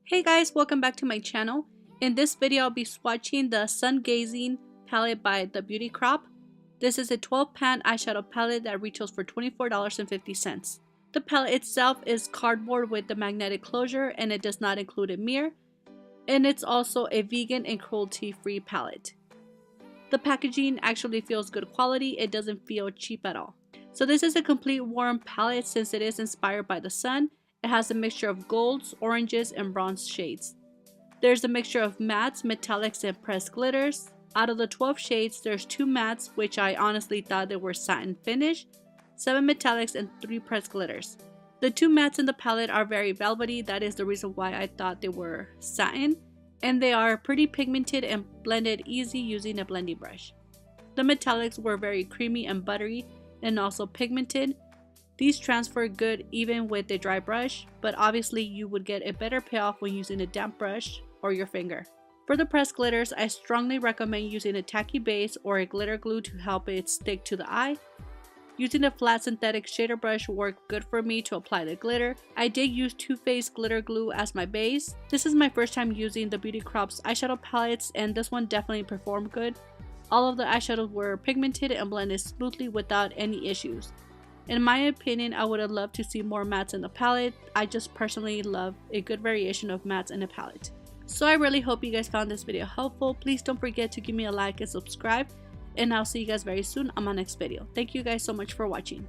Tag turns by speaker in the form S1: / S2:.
S1: Hey guys, welcome back to my channel. In this video I'll be swatching the Sungazing palette by The Beauty Crop. This is a 12 pan eyeshadow palette that retails for $24.50. The palette itself is cardboard with the magnetic closure and it does not include a mirror. And it's also a vegan and cruelty free palette. The packaging actually feels good quality, it doesn't feel cheap at all. So this is a complete warm palette since it is inspired by the sun. It has a mixture of golds, oranges, and bronze shades. There's a mixture of mattes, metallics, and pressed glitters. Out of the 12 shades, there's 2 mattes, which I honestly thought they were satin finish, 7 metallics, and 3 pressed glitters. The 2 mattes in the palette are very velvety, that is the reason why I thought they were satin, and they are pretty pigmented and blended easy using a blending brush. The metallics were very creamy and buttery and also pigmented. These transfer good even with a dry brush, but obviously you would get a better payoff when using a damp brush or your finger. For the pressed glitters, I strongly recommend using a tacky base or a glitter glue to help it stick to the eye. Using a flat synthetic shader brush worked good for me to apply the glitter. I did use Too Faced glitter glue as my base. This is my first time using the Beauty Crop's eyeshadow palettes and this one definitely performed good. All of the eyeshadows were pigmented and blended smoothly without any issues. In my opinion, I would have loved to see more mattes in the palette. I just personally love a good variation of mattes in a palette. So I really hope you guys found this video helpful. Please don't forget to give me a like and subscribe. And I'll see you guys very soon on my next video. Thank you guys so much for watching.